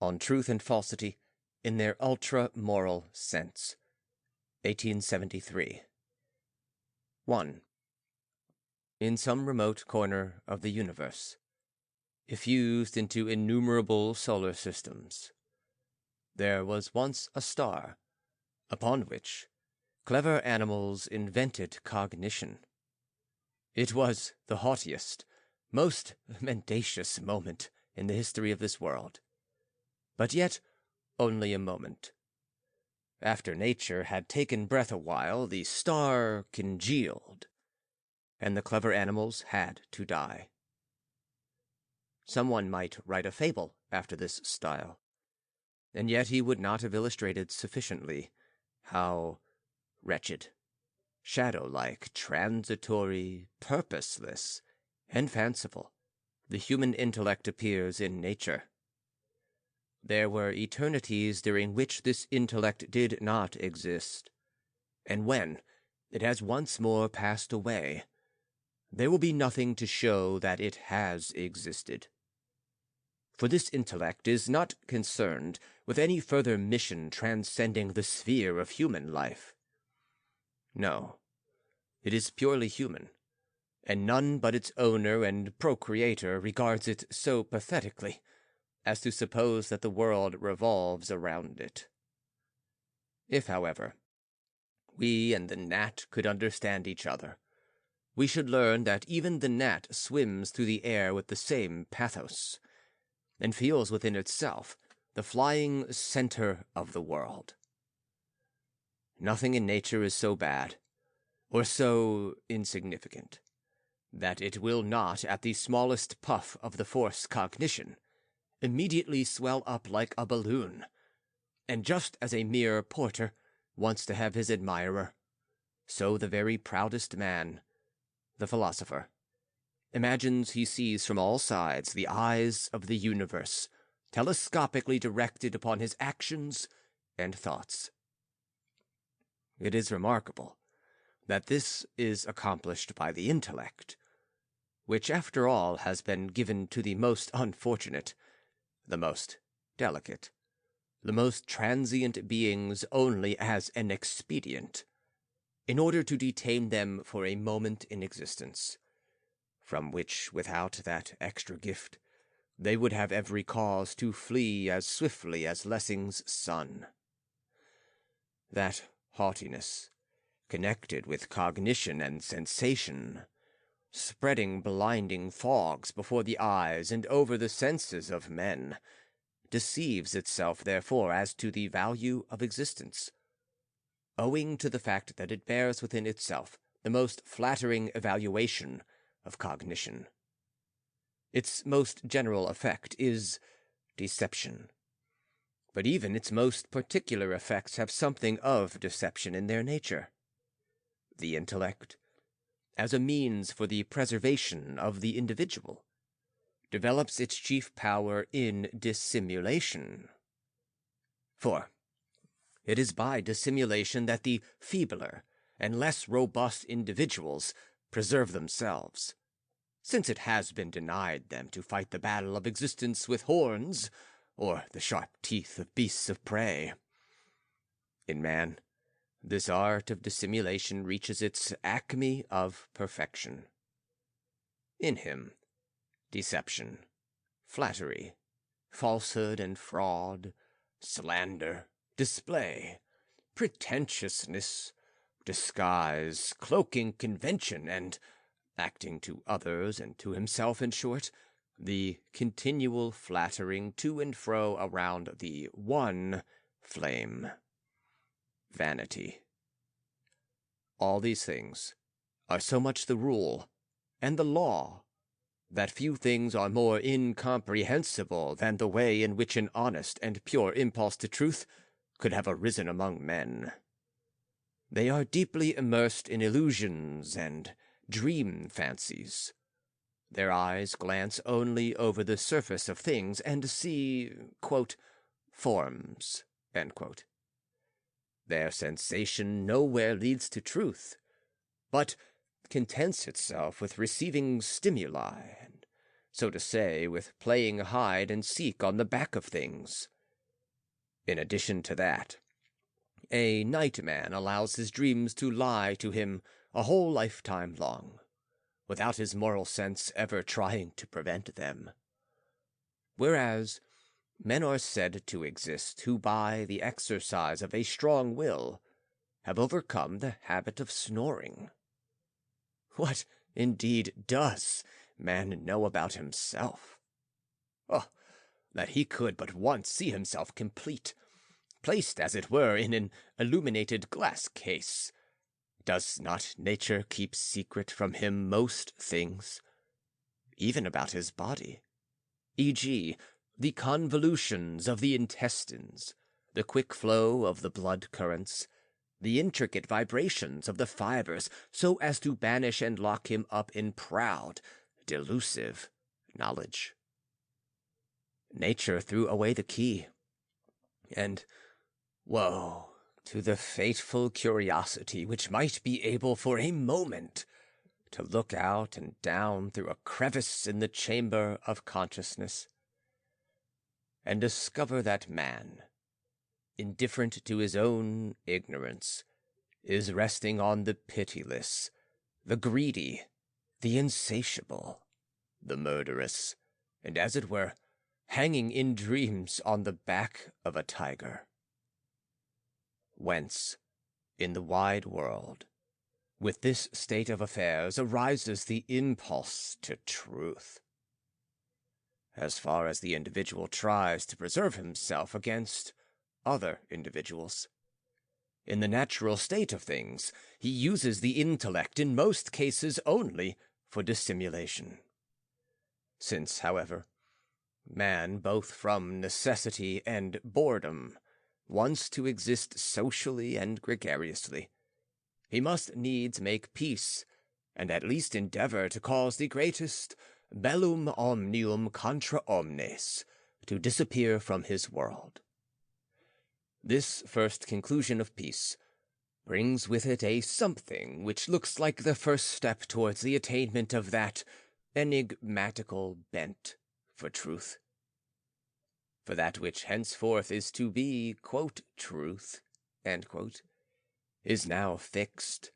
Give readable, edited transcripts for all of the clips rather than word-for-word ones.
on Truth and Falsity in their Ultramoral Sense, 1873. 1. In some remote corner of the universe, effused into innumerable solar systems, there was once a star, upon which clever animals invented cognition. It was the haughtiest, most mendacious moment in the history of this world, but yet only a moment. After nature had taken breath a while, the star congealed, and the clever animals had to die. Someone might write a fable after this style, and yet he would not have illustrated sufficiently how wretched, shadow-like, transitory, purposeless, and fanciful the human intellect appears in nature. There were eternities during which this intellect did not exist, and when it has once more passed away, there will be nothing to show that it has existed. For this intellect is not concerned with any further mission transcending the sphere of human life. No, it is purely human, and none but its owner and procreator regards it so pathetically as to suppose that the world revolves around it. If, however, we and the gnat could understand each other, we should learn that even the gnat swims through the air with the same pathos, and feels within itself the flying center of the world. Nothing in nature is so bad, or so insignificant, that it will not, at the smallest puff of the force cognition, immediately swell up like a balloon, and just as a mere porter wants to have his admirer, so the very proudest man, the philosopher, imagines he sees from all sides the eyes of the universe telescopically directed upon his actions and thoughts. It is remarkable that this is accomplished by the intellect, which after all has been given to the most unfortunate, the most delicate, the most transient beings only as an expedient, in order to detain them for a moment in existence, from which, without that extra gift, they would have every cause to flee as swiftly as Lessing's sun. That haughtiness, connected with cognition and sensation, spreading blinding fogs before the eyes and over the senses of men, deceives itself, therefore, as to the value of existence, owing to the fact that it bears within itself the most flattering evaluation of cognition. Its most general effect is deception, but even its most particular effects have something of deception in their nature. The intellect, as a means for the preservation of the individual, develops its chief power in dissimulation. For it is by dissimulation that the feebler and less robust individuals preserve themselves, since it has been denied them to fight the battle of existence with horns or the sharp teeth of beasts of prey. In man, this art of dissimulation reaches its acme of perfection. In him, deception, flattery, falsehood and fraud, slander, display, pretentiousness, disguise, cloaking convention, and acting to others and to himself, in short, the continual flattering to and fro around the one flame, vanity. All these things are so much the rule and the law that few things are more incomprehensible than the way in which an honest and pure impulse to truth could have arisen among men. They are deeply immersed in illusions and dream fancies. Their eyes glance only over the surface of things and see, quote, forms, end quote. Their sensation nowhere leads to truth, but contents itself with receiving stimuli and so to say, with playing hide and seek on the back of things. In addition to that, a nightman allows his dreams to lie to him a whole lifetime long, without his moral sense ever trying to prevent them. Whereas men are said to exist who, by the exercise of a strong will, have overcome the habit of snoring. What, indeed, does man know about himself? Oh, that he could but once see himself complete, placed, as it were, in an illuminated glass case. Does not nature keep secret from him most things, even about his body, e.g., the convolutions of the intestines, the quick flow of the blood currents, the intricate vibrations of the fibers, so as to banish and lock him up in proud, delusive knowledge? Nature threw away the key, and woe to the fateful curiosity which might be able for a moment to look out and down through a crevice in the chamber of consciousness, and discover that man, indifferent to his own ignorance, is resting on the pitiless, the greedy, the insatiable, the murderous, and, as it were, hanging in dreams on the back of a tiger. Whence, in the wide world, with this state of affairs arises the impulse to truth. As far as the individual tries to preserve himself against other individuals, in the natural state of things, he uses the intellect in most cases only for dissimulation. Since, however, man, both from necessity and boredom, wants to exist socially and gregariously, he must needs make peace, and at least endeavor to cause the greatest bellum omnium contra omnes to disappear from his world. This first conclusion of peace brings with it a something which looks like the first step towards the attainment of that enigmatical bent for truth. For that which henceforth is to be, quote, truth, end quote, is now fixed.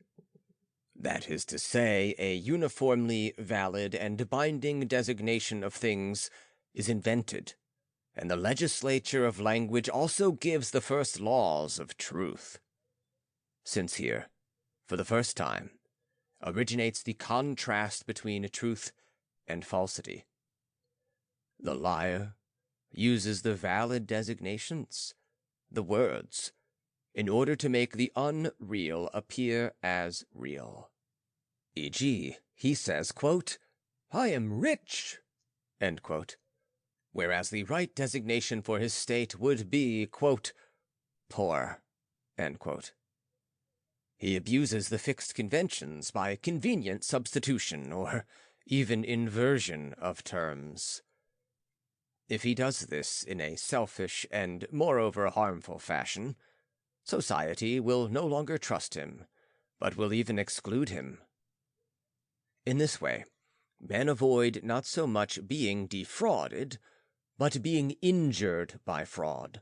That is to say, a uniformly valid and binding designation of things is invented, and the legislature of language also gives the first laws of truth. Since here, for the first time, originates the contrast between truth and falsity. The liar uses the valid designations, the words, in order to make the unreal appear as real. E.g., he says, quote, "I am rich," end quote, whereas the right designation for his state would be, quote, "poor," end quote. He abuses the fixed conventions by convenient substitution or even inversion of terms. If he does this in a selfish and moreover harmful fashion, society will no longer trust him, but will even exclude him. In this way, men avoid not so much being defrauded, but being injured by fraud.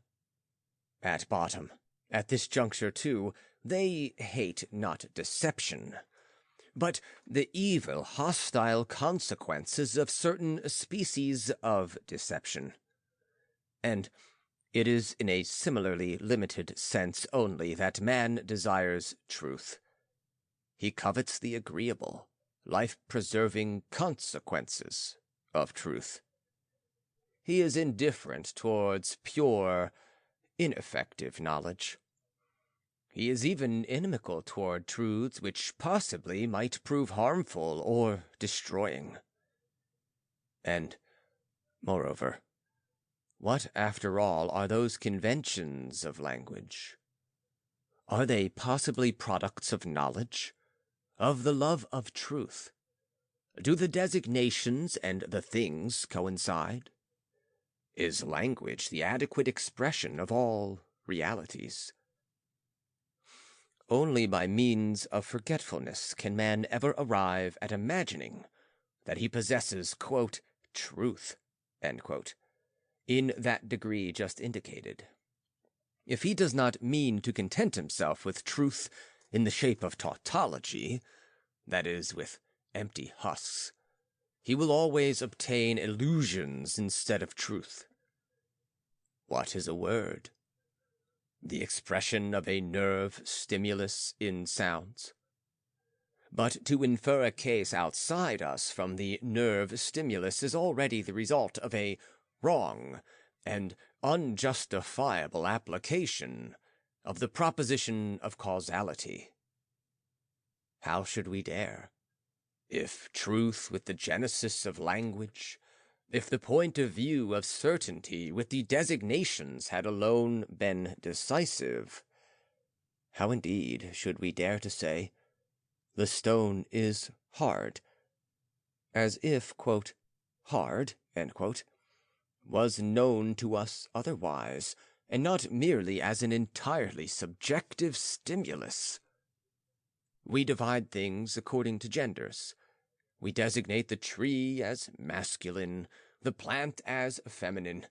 At bottom, at this juncture too, they hate not deception, but the evil, hostile consequences of certain species of deception. And it is in a similarly limited sense only that man desires truth. He covets the agreeable, life-preserving consequences of truth. He is indifferent towards pure, ineffective knowledge. He is even inimical toward truths which possibly might prove harmful or destroying. And, moreover, what, after all, are those conventions of language? Are they possibly products of knowledge, of the love of truth? Do the designations and the things coincide? Is language the adequate expression of all realities? Only by means of forgetfulness can man ever arrive at imagining that he possesses, quote, truth, end quote, in that degree just indicated. If he does not mean to content himself with truth in the shape of tautology, that is, with empty husks, he will always obtain illusions instead of truth. What is a word? The expression of a nerve stimulus in sounds. But to infer a case outside us from the nerve stimulus is already the result of a wrong and unjustifiable application of the proposition of causality. How should we dare? If truth with the genesis of language, if the point of view of certainty with the designations had alone been decisive, how indeed should we dare to say, the stone is hard, as if, quote, hard, end quote, was known to us otherwise, and not merely as an entirely subjective stimulus. We divide things according to genders. We designate the tree as masculine, the plant as feminine.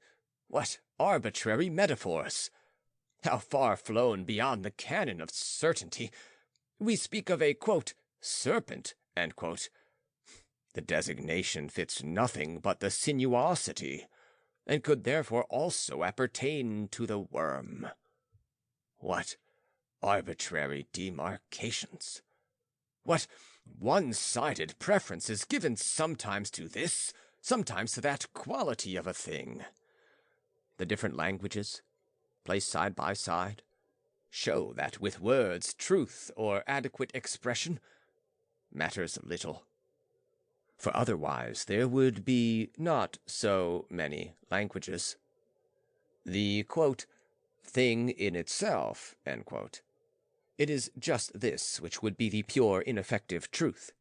What arbitrary metaphors! How far flown beyond the canon of certainty! We speak of a, quote, serpent, end quote. The designation fits nothing but the sinuosity, and could therefore also appertain to the worm. What arbitrary demarcations! What one-sided preferences given sometimes to this, sometimes to that quality of a thing! The different languages, placed side by side, show that with words truth or adequate expression matters little. For otherwise there would be not so many languages. The, quote, thing in itself, end quote, it is just this which would be the pure ineffective truth,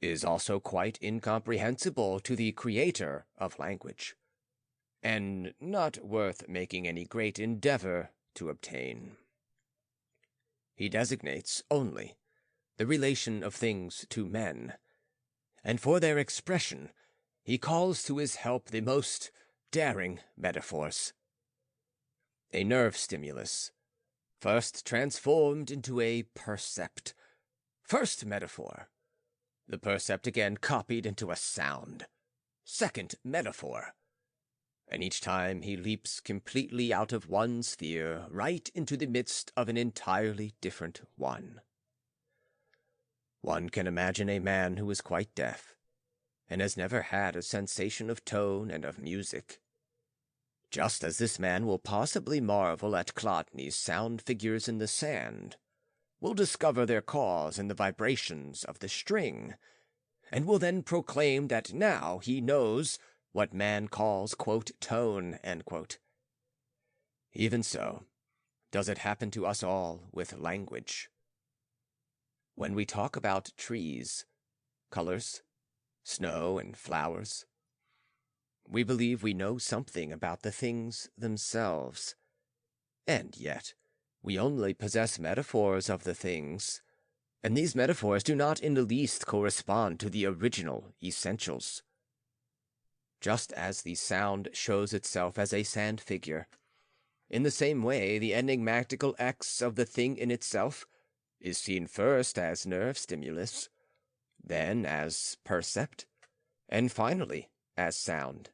is also quite incomprehensible to the creator of language, and not worth making any great endeavor to obtain. He designates only the relation of things to men, and for their expression he calls to his help the most daring metaphors. A nerve stimulus, first transformed into a percept. First metaphor. The percept again copied into a sound. Second metaphor. And each time he leaps completely out of one sphere right into the midst of an entirely different one. One can imagine a man who is quite deaf, and has never had a sensation of tone and of music. Just as this man will possibly marvel at Chladni's sound figures in the sand, will discover their cause in the vibrations of the string, and will then proclaim that now he knows what man calls, quote, tone, end quote. Even so, does it happen to us all with language. When we talk about trees, colors, snow, and flowers, we believe we know something about the things themselves, and yet we only possess metaphors of the things, and these metaphors do not in the least correspond to the original essentials. Just as the sound shows itself as a sand figure, in the same way the enigmatical X of the thing in itself is seen first as nerve stimulus, then as percept, and finally as sound.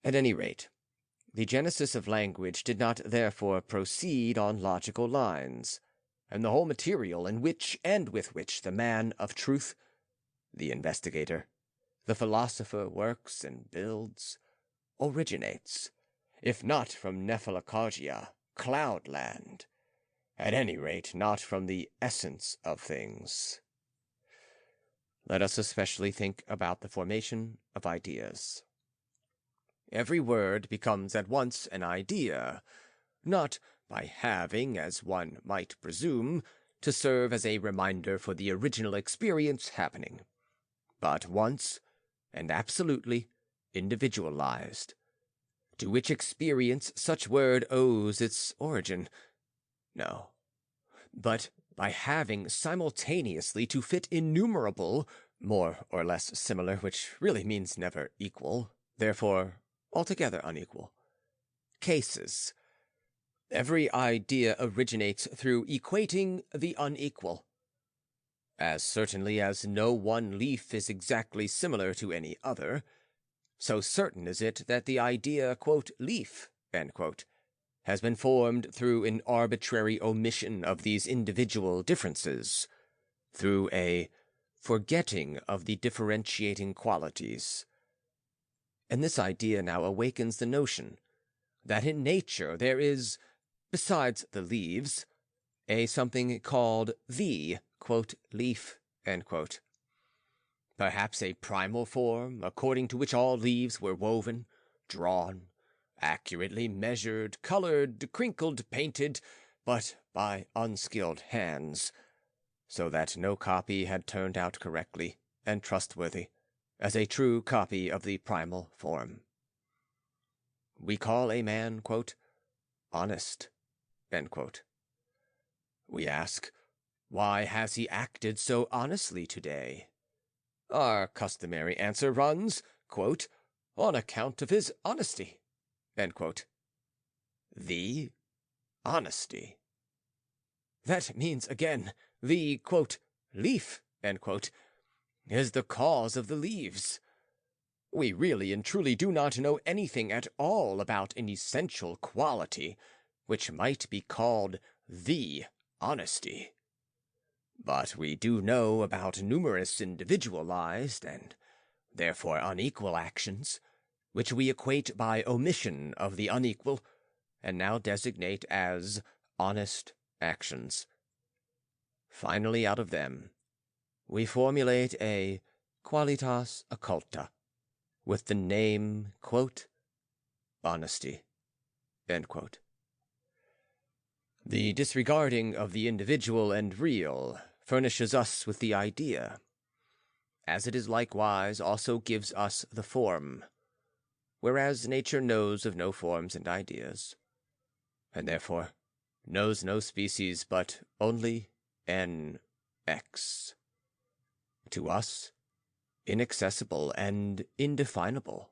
At any rate, the genesis of language did not therefore proceed on logical lines, and the whole material in which and with which the man of truth, the investigator, the philosopher works and builds, originates, if not from Nephalacagia, cloudland, at any rate not from the essence of things. Let us especially think about the formation of ideas. Every word becomes at once an idea, not by having, as one might presume, to serve as a reminder for the original experience happening, but once and absolutely individualized, to which experience such word owes its origin. No, but by having simultaneously to fit innumerable, more or less similar, which really means never equal, therefore altogether unequal. Cases. Every idea originates through equating the unequal. As certainly as no one leaf is exactly similar to any other, so certain is it that the idea, quote, leaf, end quote, has been formed through an arbitrary omission of these individual differences, through a forgetting of the differentiating qualities. And this idea now awakens the notion that in nature there is, besides the leaves, a something called the, quote, leaf, end quote. Perhaps a primal form, according to which all leaves were woven, drawn, accurately measured, colored, crinkled, painted, but by unskilled hands, so that no copy had turned out correctly and trustworthy as a true copy of the primal form. We call a man, quote, honest, end quote. We ask, why has he acted so honestly today? Our customary answer runs, quote, on account of his honesty, end quote. The honesty. That means, again, the, quote, leaf, end quote, is the cause of the leaves. We really and truly do not know anything at all about an essential quality, which might be called the honesty. But we do know about numerous individualized and therefore unequal actions, which we equate by omission of the unequal, and now designate as honest actions. Finally, out of them, we formulate a qualitas occulta, with the name, quote, honesty, end quote. The disregarding of the individual and real furnishes us with the idea, as it is likewise also gives us the form, whereas nature knows of no forms and ideas, and therefore knows no species but only NX. To us, inaccessible and indefinable.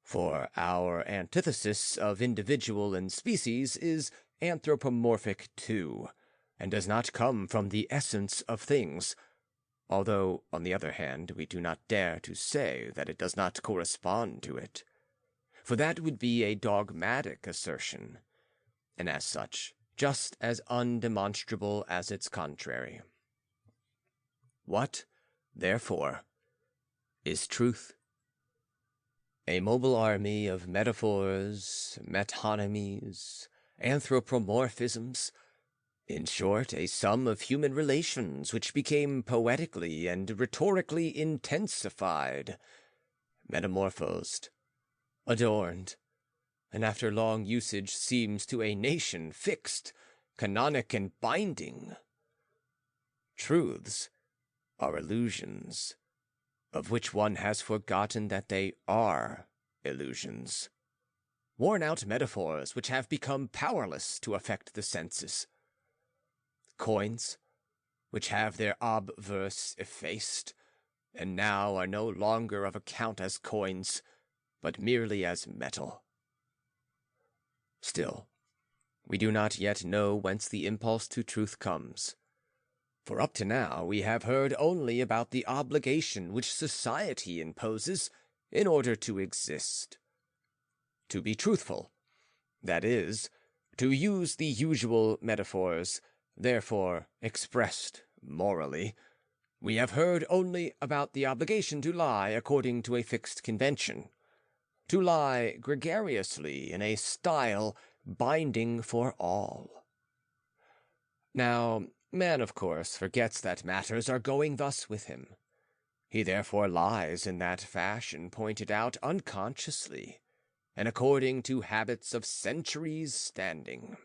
For our antithesis of individual and species is anthropomorphic too, and does not come from the essence of things, although, on the other hand, we do not dare to say that it does not correspond to it, for that would be a dogmatic assertion, and as such, just as undemonstrable as its contrary. What, therefore, is truth? A mobile army of metaphors, metonymies, anthropomorphisms, in short, a sum of human relations which became poetically and rhetorically intensified, metamorphosed, adorned, and after long usage seems to a nation fixed, canonic, and binding. Truths are illusions, of which one has forgotten that they are illusions. Worn-out metaphors which have become powerless to affect the senses. Coins, which have their obverse effaced, and now are no longer of account as coins, but merely as metal. Still, we do not yet know whence the impulse to truth comes, for up to now we have heard only about the obligation which society imposes in order to exist. To be truthful, that is, to use the usual metaphors, therefore expressed morally, we have heard only about the obligation to lie according to a fixed convention, to lie gregariously in a style binding for all. Now, man, of course, forgets that matters are going thus with him. He therefore lies in that fashion pointed out unconsciously, and according to habits of centuries standing.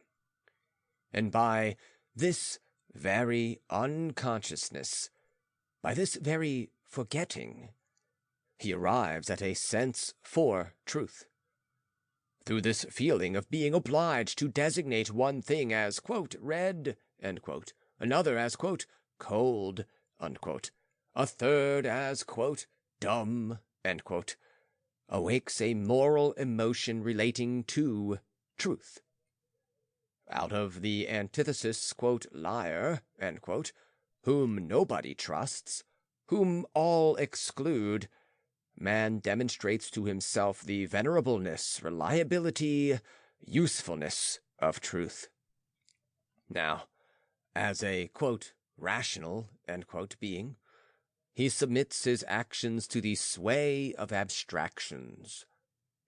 And by this very unconsciousness, by this very forgetting, he arrives at a sense for truth. Through this feeling of being obliged to designate one thing as, quote, red, end quote, another as, quote, cold, unquote, A third as, quote, dumb, end quote, awakes a moral emotion relating to truth. Out of the antithesis, quote, liar, end quote, whom nobody trusts, whom all exclude, man demonstrates to himself the venerableness, reliability, usefulness of truth. Now, as a, quote, rational, end quote, being, he submits his actions to the sway of abstractions.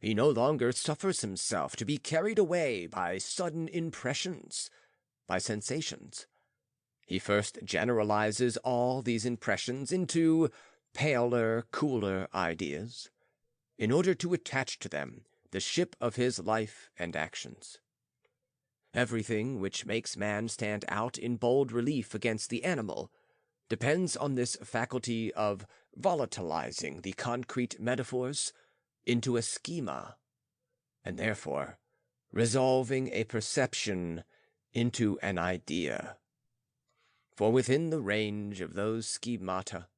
He no longer suffers himself to be carried away by sudden impressions, by sensations. He first generalizes all these impressions into paler, cooler ideas, in order to attach to them the ship of his life and actions. Everything which makes man stand out in bold relief against the animal depends on this faculty of volatilizing the concrete metaphors into a schema, and therefore resolving a perception into an idea. For within the range of those schemata,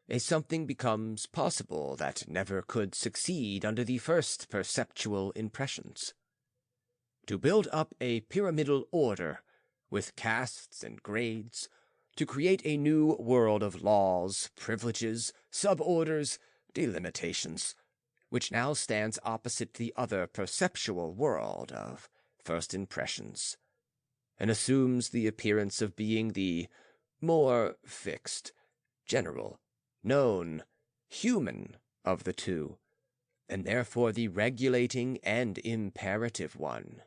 a something becomes possible that never could succeed under the first perceptual impressions. To build up a pyramidal order with castes and grades, to create a new world of laws, privileges, suborders, delimitations, which now stands opposite the other perceptual world of first impressions, and assumes the appearance of being the more fixed, general, known, human of the two, and therefore the regulating and imperative one.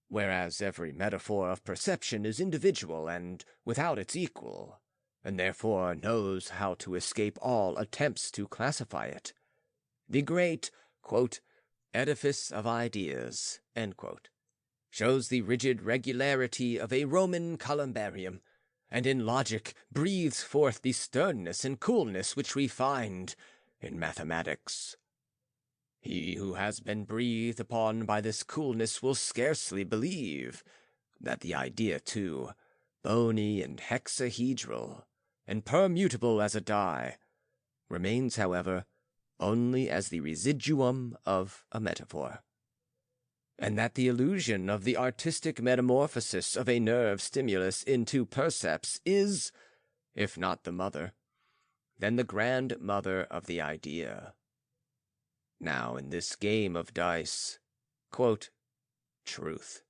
Whereas every metaphor of perception is individual and without its equal, and therefore knows how to escape all attempts to classify it, the great, quote, edifice of ideas, end quote, shows the rigid regularity of a Roman columbarium, and in logic breathes forth the sternness and coolness which we find in mathematics. He who has been breathed upon by this coolness will scarcely believe that the idea, too, bony and hexahedral, and permutable as a die, remains, however, only as the residuum of a metaphor, and that the illusion of the artistic metamorphosis of a nerve stimulus into percepts is, if not the mother, then the grandmother of the idea. Now, in this game of dice, quote, truth,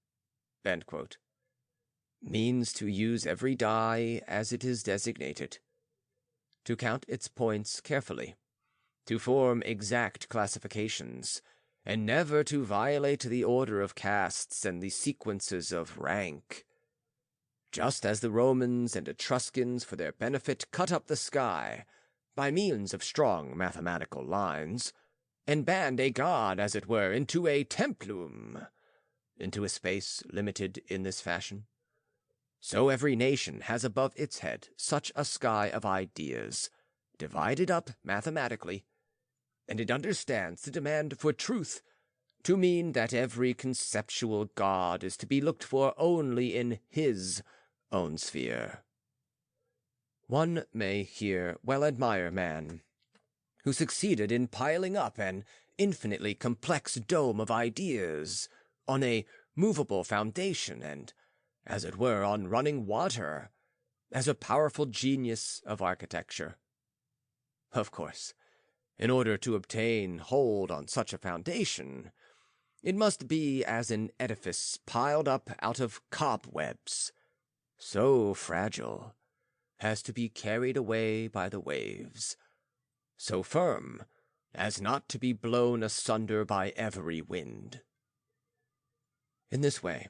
end quote, means to use every die as it is designated, to count its points carefully, to form exact classifications, and never to violate the order of castes and the sequences of rank. Just as the Romans and Etruscans for their benefit cut up the sky by means of strong mathematical lines, and band a god, as it were, into a templum, into a space limited in this fashion, so every nation has above its head such a sky of ideas, divided up mathematically, and it understands the demand for truth to mean that every conceptual god is to be looked for only in his own sphere. One may here well admire man, who succeeded in piling up an infinitely complex dome of ideas on a movable foundation and, as it were, on running water, as a powerful genius of architecture. Of course, in order to obtain hold on such a foundation, it must be as an edifice piled up out of cobwebs, so fragile as to be carried away by the waves, so firm as not to be blown asunder by every wind. In this way,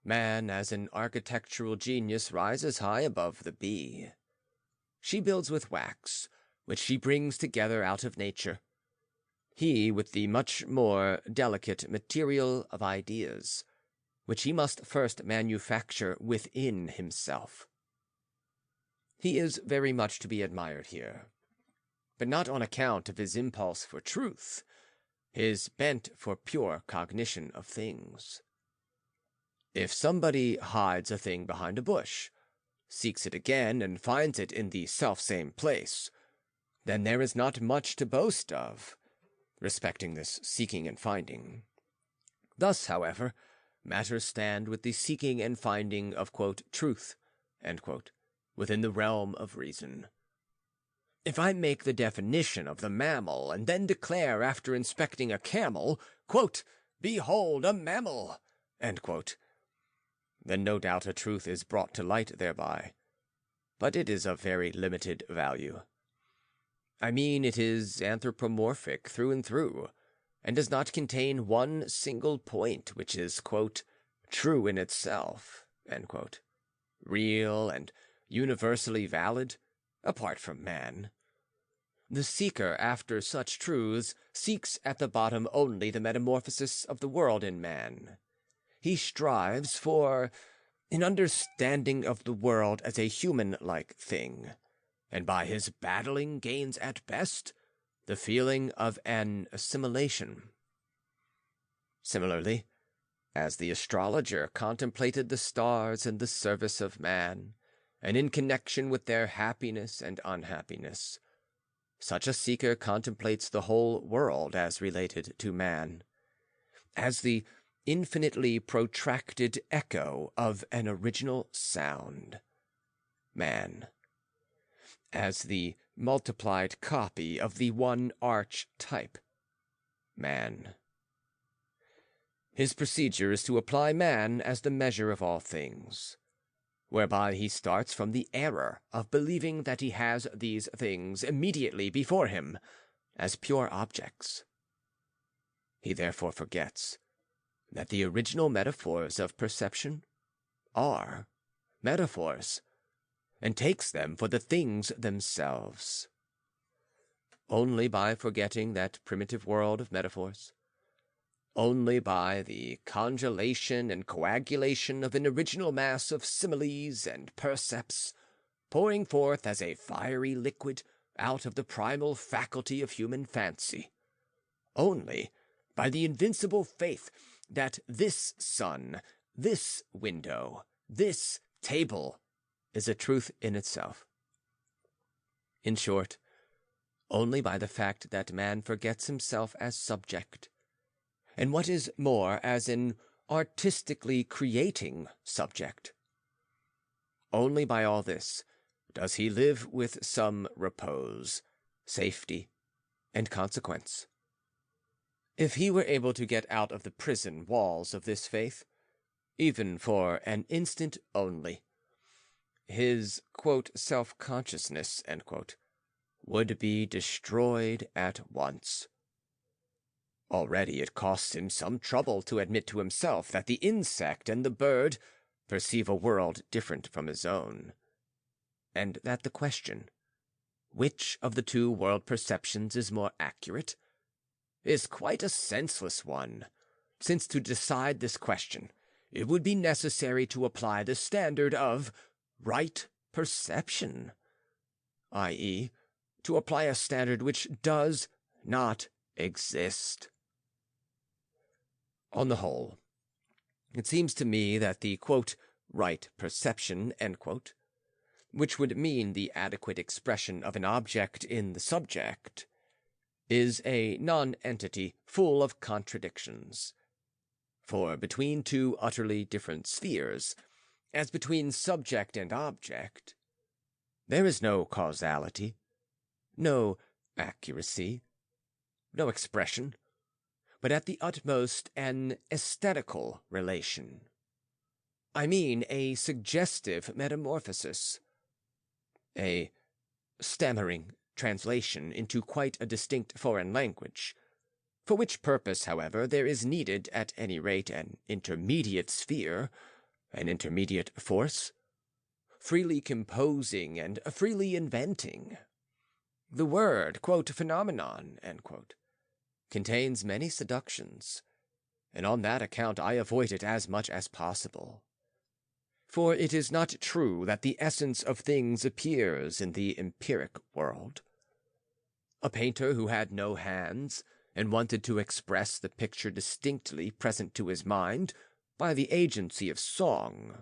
man as an architectural genius rises high above the bee. She builds with wax, which she brings together out of nature, he with the much more delicate material of ideas, which he must first manufacture within himself. He is very much to be admired here, but not on account of his impulse for truth, his bent for pure cognition of things. If somebody hides a thing behind a bush, seeks it again and finds it in the selfsame place, then there is not much to boast of respecting this seeking and finding. Thus, however, matters stand with the seeking and finding of, quote, truth, end quote, within the realm of reason. If I make the definition of the mammal and then declare after inspecting a camel, quote, behold a mammal, end quote, then no doubt a truth is brought to light thereby, but it is of very limited value. I mean, it is anthropomorphic through and through, and does not contain one single point which is, quote, true in itself, end quote, real and universally valid, apart from man. The seeker after such truths seeks at the bottom only the metamorphosis of the world in man. He strives for an understanding of the world as a human-like thing, and by his battling gains at best the feeling of an assimilation. Similarly, as the astrologer contemplated the stars in the service of man, and in connection with their happiness and unhappiness, such a seeker contemplates the whole world as related to man, as the infinitely protracted echo of an original sound, man, as the multiplied copy of the one archetype, man. His procedure is to apply man as the measure of all things, whereby he starts from the error of believing that he has these things immediately before him as pure objects. He therefore forgets that the original metaphors of perception are metaphors, and takes them for the things themselves. Only by forgetting that primitive world of metaphors, only by the congelation and coagulation of an original mass of similes and percepts, pouring forth as a fiery liquid out of the primal faculty of human fancy, only by the invincible faith that this sun, this window, this table is a truth in itself. In short, only by the fact that man forgets himself as subject, and what is more, as an artistically creating subject. Only by all this does he live with some repose, safety, and consequence. If he were able to get out of the prison walls of this faith, even for an instant only, his, quote, self-consciousness, end quote, would be destroyed at once. Already it costs him some trouble to admit to himself that the insect and the bird perceive a world different from his own, and that the question, which of the two world perceptions is more accurate, is quite a senseless one, since to decide this question it would be necessary to apply the standard of right perception, i.e., to apply a standard which does not exist. On the whole, it seems to me that the, quote, right perception, end quote, which would mean the adequate expression of an object in the subject, is a non-entity full of contradictions. For between two utterly different spheres, as between subject and object, there is no causality, no accuracy, no expression, but at the utmost an aesthetical relation. I mean a suggestive metamorphosis, a stammering translation into quite a distinct foreign language, for which purpose, however, there is needed at any rate an intermediate sphere, an intermediate force, freely composing and freely inventing. The word, quote, phenomenon, end quote, contains many seductions, and on that account I avoid it as much as possible. For it is not true that the essence of things appears in the empiric world. A painter who had no hands and wanted to express the picture distinctly present to his mind by the agency of song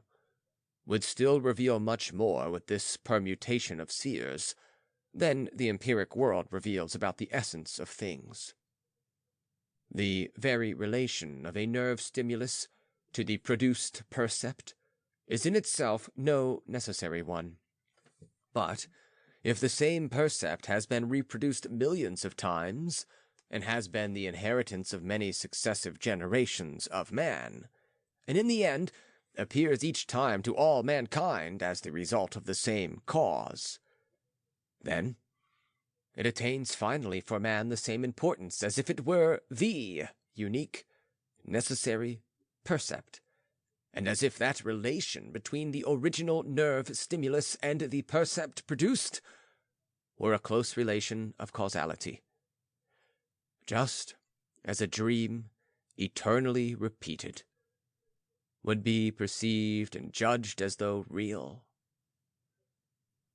would still reveal much more with this permutation of seers than the empiric world reveals about the essence of things. The very relation of a nerve stimulus to the produced percept is in itself no necessary one. But if the same percept has been reproduced millions of times, and has been the inheritance of many successive generations of man, and in the end appears each time to all mankind as the result of the same cause, then it attains finally for man the same importance as if it were the unique, necessary percept, and as if that relation between the original nerve stimulus and the percept produced were a close relation of causality, just as a dream eternally repeated would be perceived and judged as though real.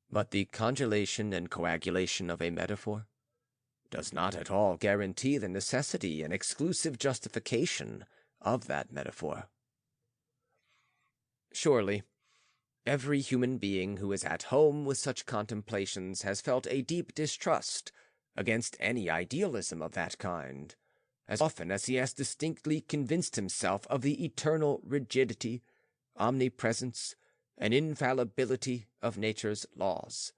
But the congelation and coagulation of a metaphor does not at all guarantee the necessity and exclusive justification of that metaphor. Surely, every human being who is at home with such contemplations has felt a deep distrust against any idealism of that kind, as often as he has distinctly convinced himself of the eternal rigidity, omnipresence, and infallibility of nature's laws.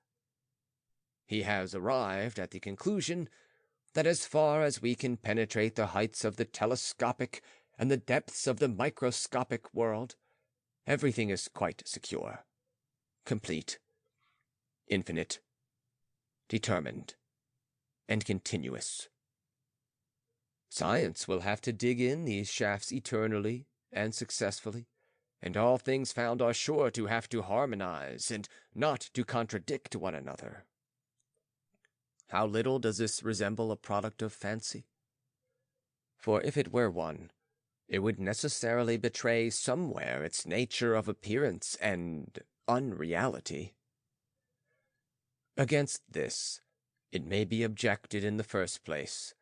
He has arrived at the conclusion that as far as we can penetrate the heights of the telescopic and the depths of the microscopic world, everything is quite secure, complete, infinite, determined, and continuous. Science will have to dig in these shafts eternally and successfully, and all things found are sure to have to harmonize and not to contradict one another. How little does this resemble a product of fancy? For if it were one, it would necessarily betray somewhere its nature of appearance and unreality. Against this, it may be objected in the first place,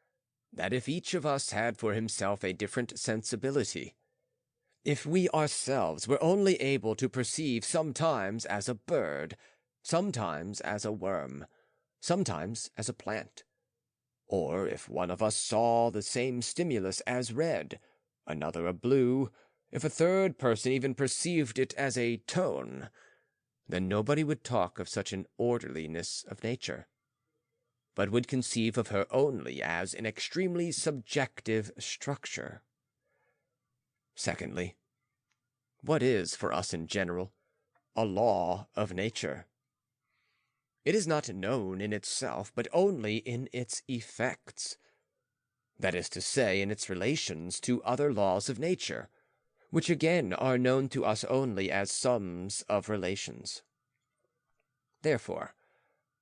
that if each of us had for himself a different sensibility, if we ourselves were only able to perceive sometimes as a bird, sometimes as a worm, sometimes as a plant, or if one of us saw the same stimulus as red, another a blue, if a third person even perceived it as a tone, then nobody would talk of such an orderliness of nature, but would conceive of her only as an extremely subjective structure. Secondly, what is, for us in general, a law of nature? It is not known in itself, but only in its effects. That is to say, in its relations to other laws of nature, which again are known to us only as sums of relations. Therefore,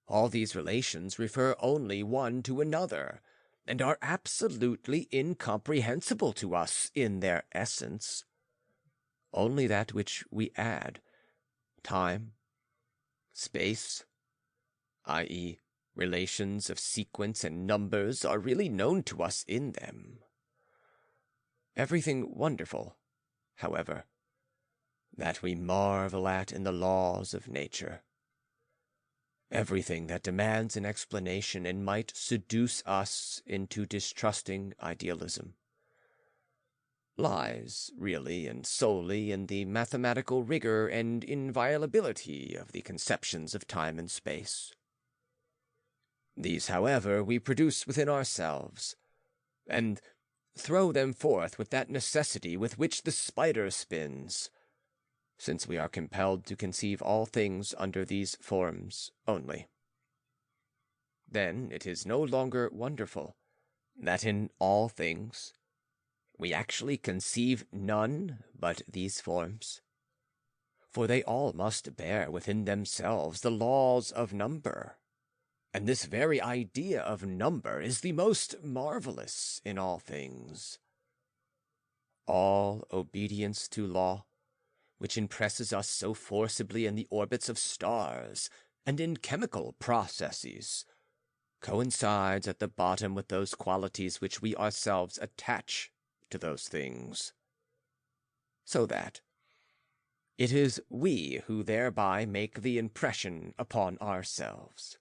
all these relations refer only one to another, and are absolutely incomprehensible to us in their essence. Only that which we add, time, space, i.e., relations of sequence and numbers, are really known to us in them. Everything wonderful, however, that we marvel at in the laws of nature, everything that demands an explanation and might seduce us into distrusting idealism, lies really and solely in the mathematical rigor and inviolability of the conceptions of time and space. These, however, we produce within ourselves, and throw them forth with that necessity with which the spider spins, since we are compelled to conceive all things under these forms only. Then it is no longer wonderful that in all things we actually conceive none but these forms, for they all must bear within themselves the laws of number, and this very idea of number is the most marvelous in all things. All obedience to law, which impresses us so forcibly in the orbits of stars and in chemical processes, coincides at the bottom with those qualities which we ourselves attach to those things. So that, It is we who thereby make the impression upon ourselves.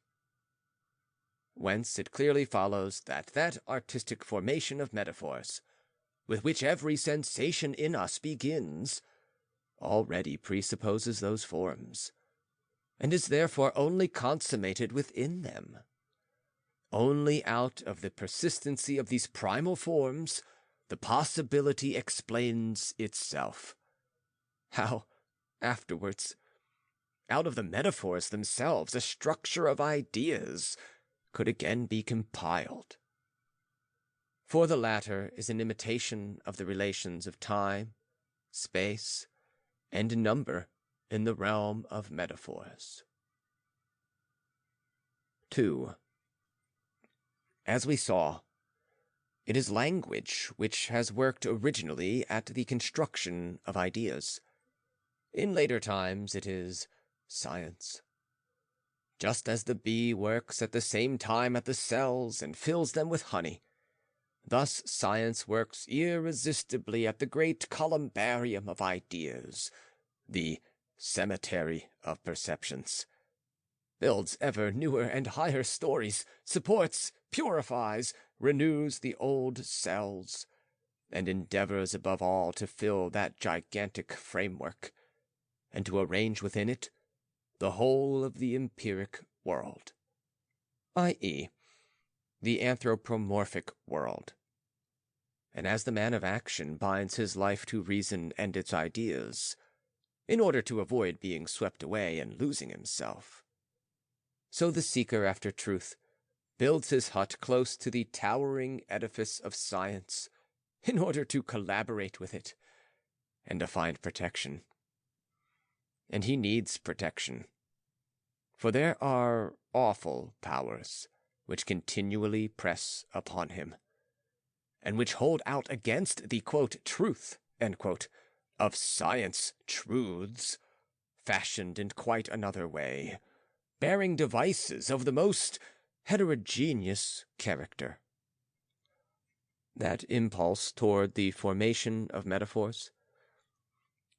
Whence it clearly follows that artistic formation of metaphors, with which every sensation in us begins, already presupposes those forms, and is therefore only consummated within them. Only out of the persistency of these primal forms, the possibility explains itself. How, afterwards, out of the metaphors themselves, a structure of ideas could again be compiled. For the latter is an imitation of the relations of time, space, and number in the realm of metaphors. 2. As we saw, it is language which has worked originally at the construction of ideas. In later times it is science. Just as the bee works at the same time at the cells and fills them with honey, thus science works irresistibly at the great columbarium of ideas, the cemetery of perceptions, builds ever newer and higher stories, supports, purifies, renews the old cells, and endeavors above all to fill that gigantic framework, and to arrange within it the whole of the empiric world, i.e., the anthropomorphic world. And as the man of action binds his life to reason and its ideas, in order to avoid being swept away and losing himself, so the seeker after truth builds his hut close to the towering edifice of science in order to collaborate with it and to find protection. And he needs protection, for there are awful powers which continually press upon him, and which hold out against the, quote, truth, end quote, of science truths, fashioned in quite another way, bearing devices of the most heterogeneous character. That impulse toward the formation of metaphors,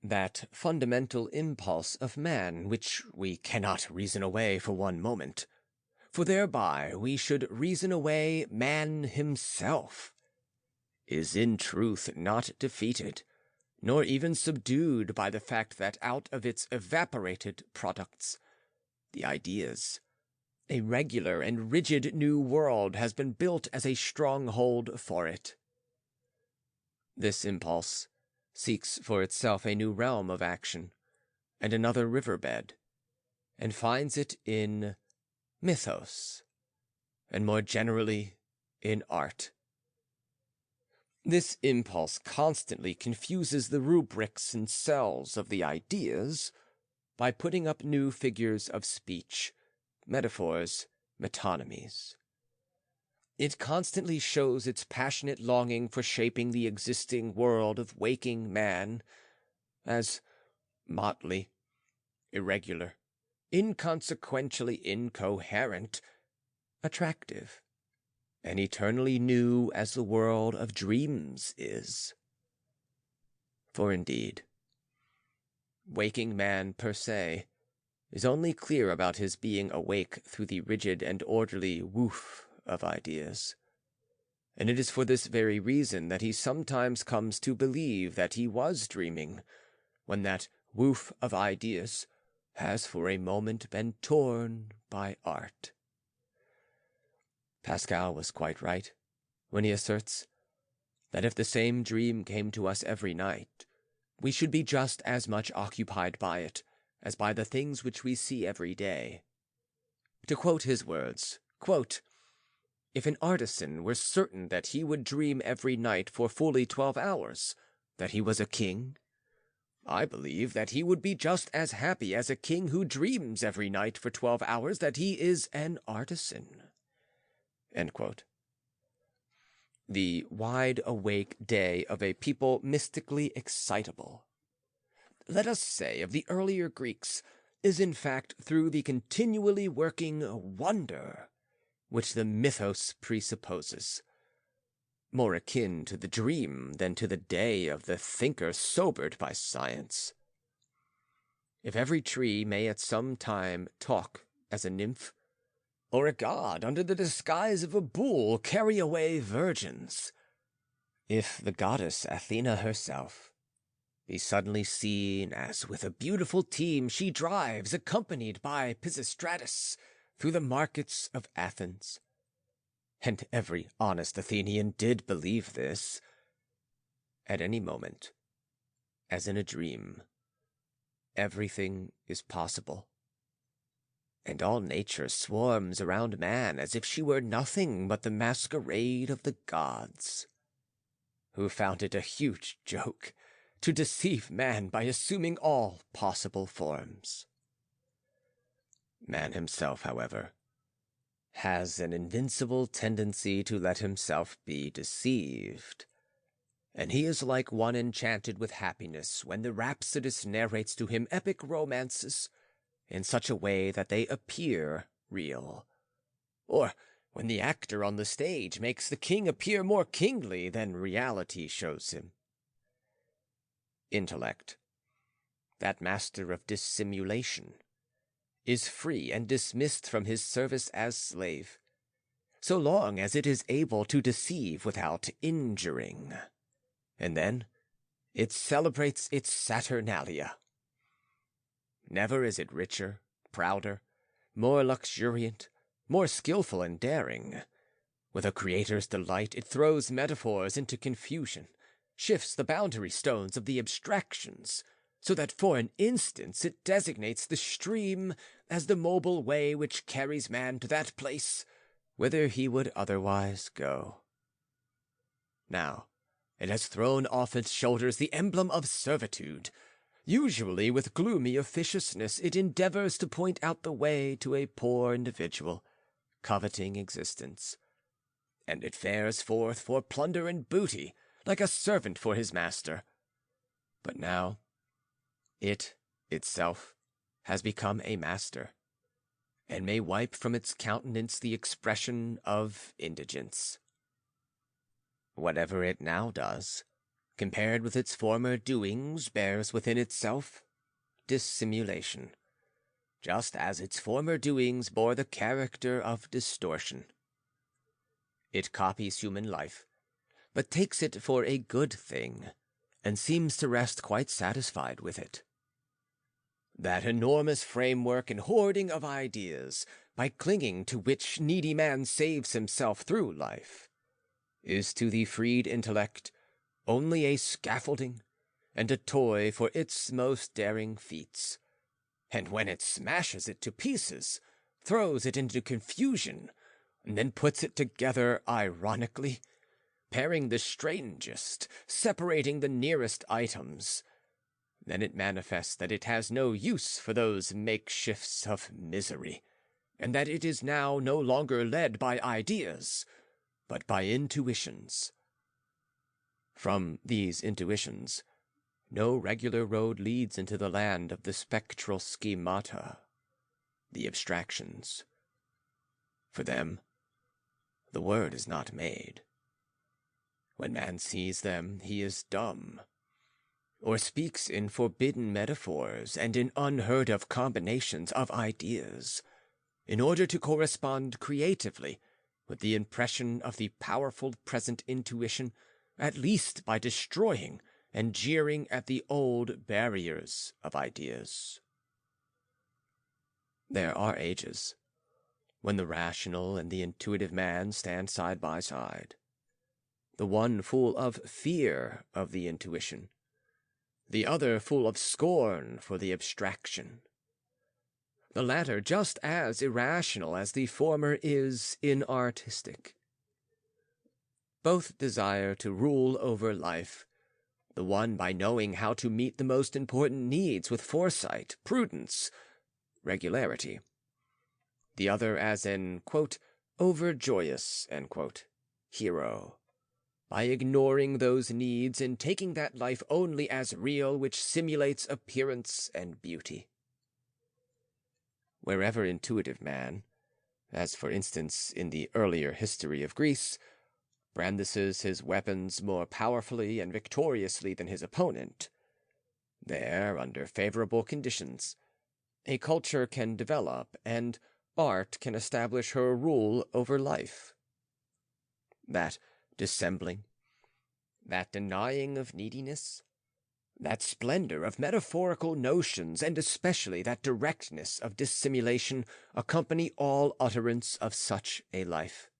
that fundamental impulse of man which we cannot reason away for one moment, for thereby we should reason away man himself, is in truth not defeated, nor even subdued by the fact that out of its evaporated products, the ideas, a regular and rigid new world has been built as a stronghold for it. This impulse seeks for itself a new realm of action and another riverbed, and finds it in mythos, and more generally in art. This impulse constantly confuses the rubrics and cells of the ideas by putting up new figures of speech, metaphors, metonymies. It constantly shows its passionate longing for shaping the existing world of waking man as motley, irregular, inconsequentially incoherent, attractive, and eternally new as the world of dreams is. For indeed, waking man per se is only clear about his being awake through the rigid and orderly woof of ideas, and it is for this very reason that he sometimes comes to believe that he was dreaming, when that woof of ideas has for a moment been torn by art. Pascal was quite right when he asserts that if the same dream came to us every night, we should be just as much occupied by it as by the things which we see every day. To quote his words, quote, "If an artisan were certain that he would dream every night for fully 12 hours, that he was a king, I believe that he would be just as happy as a king who dreams every night for 12 hours that he is an artisan." End quote. The wide-awake day of a people mystically excitable, let us say of the earlier Greeks, is in fact through the continually working wonder which the mythos presupposes, more akin to the dream than to the day of the thinker sobered by science. if every tree may at some time talk as a nymph, or a god under the disguise of a bull carry away virgins, if the goddess Athena herself be suddenly seen as with a beautiful team she drives, accompanied by Pisistratus, through the markets of Athens, and every honest Athenian did believe this, at any moment, as in a dream, everything is possible, and all nature swarms around man as if she were nothing but the masquerade of the gods, who found it a huge joke to deceive man by assuming all possible forms. Man himself, however, has an invincible tendency to let himself be deceived, and he is like one enchanted with happiness when the rhapsodist narrates to him epic romances in such a way that they appear real, or when the actor on the stage makes the king appear more kingly than reality shows him. Intellect, that master of dissimulation, is free and dismissed from his service as slave, so long as it is able to deceive without injuring, and then it celebrates its Saturnalia. Never is it richer, prouder, more luxuriant, more skillful and daring. With a creator's delight, it throws metaphors into confusion, shifts the boundary stones of the abstractions, so that for an instant it designates the stream as the mobile way which carries man to that place whither he would otherwise go. Now, it has thrown off its shoulders the emblem of servitude. Usually, with gloomy officiousness, it endeavors to point out the way to a poor individual, coveting existence, and it fares forth for plunder and booty, like a servant for his master. But now, it itself has become a master, and may wipe from its countenance the expression of indigence. Whatever it now does, compared with its former doings, bears within itself dissimulation, just as its former doings bore the character of distortion. It copies human life, but takes it for a good thing, and seems to rest quite satisfied with it. That enormous framework and hoarding of ideas, by clinging to which needy man saves himself through life, is to the freed intellect only a scaffolding and a toy for its most daring feats, and when it smashes it to pieces, throws it into confusion, and then puts it together ironically, pairing the strangest, separating the nearest items, then it manifests that it has no use for those makeshifts of misery, and that it is now no longer led by ideas, but by intuitions. From these intuitions, no regular road leads into the land of the spectral schemata, the abstractions. For them, the word is not made. When man sees them, he is dumb, or speaks in forbidden metaphors and in unheard-of combinations of ideas, in order to correspond creatively with the impression of the powerful present intuition, at least by destroying and jeering at the old barriers of ideas. There are ages when the rational and the intuitive man stand side by side, the one full of fear of the intuition, the other full of scorn for the abstraction. The latter just as irrational as the former is inartistic. Both desire to rule over life, the one by knowing how to meet the most important needs with foresight, prudence, regularity, the other as an, quote, overjoyous, end quote, hero, by ignoring those needs and taking that life only as real which simulates appearance and beauty. Wherever intuitive man, as for instance in the earlier history of Greece, brandishes his weapons more powerfully and victoriously than his opponent, There, under favorable conditions, a culture can develop and art can establish her rule over life. That dissembling, that denying of neediness, that splendor of metaphorical notions, and especially that directness of dissimulation accompany all utterance of such a life.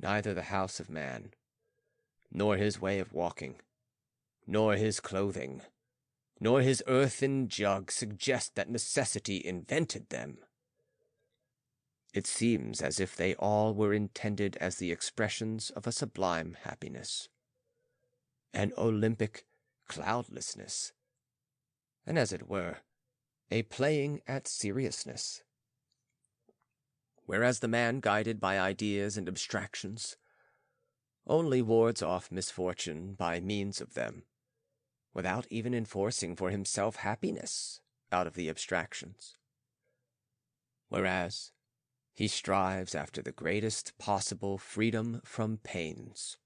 Neither the house of man, nor his way of walking, nor his clothing, nor his earthen jug suggest that necessity invented them. It seems as if they all were intended as the expressions of a sublime happiness, an Olympic cloudlessness, and as it were, a playing at seriousness. Whereas the man guided by ideas and abstractions only wards off misfortune by means of them, without even enforcing for himself happiness out of the abstractions. Whereas he strives after the greatest possible freedom from pains.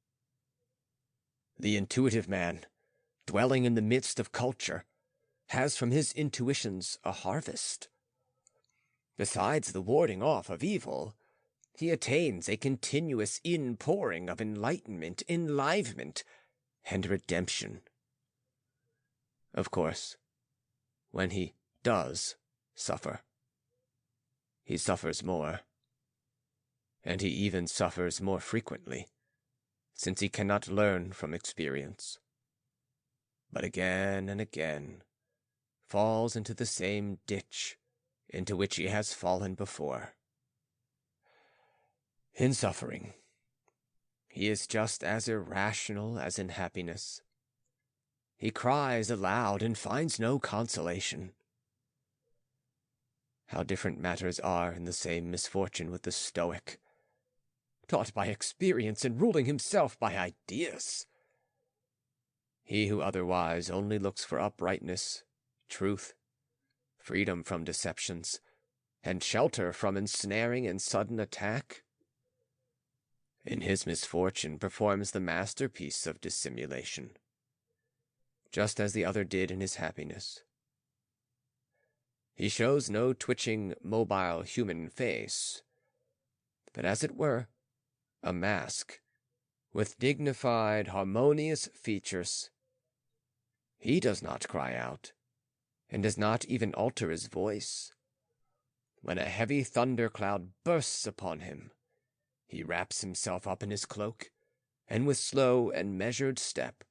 The intuitive man, dwelling in the midst of culture, has from his intuitions a harvest. Besides the warding off of evil, he attains a continuous inpouring of enlightenment, enlivenment, and redemption. Of course, when he does suffer, he suffers more, and he even suffers more frequently, since he cannot learn from experience, but again and again falls into the same ditch into which he has fallen before. In suffering, he is just as irrational as in happiness. He cries aloud and finds no consolation. How different matters are in the same misfortune with the Stoic, taught by experience and ruling himself by ideas. He who otherwise only looks for uprightness, truth, freedom from deceptions, and shelter from ensnaring and sudden attack, in his misfortune performs the masterpiece of dissimulation, just as the other did in his happiness. He shows no twitching, mobile human face, but as it were, a mask, with dignified, harmonious features. He does not cry out, and does not even alter his voice. When a heavy thundercloud bursts upon him, he wraps himself up in his cloak, and with slow and measured step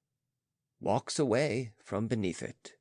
walks away from beneath it.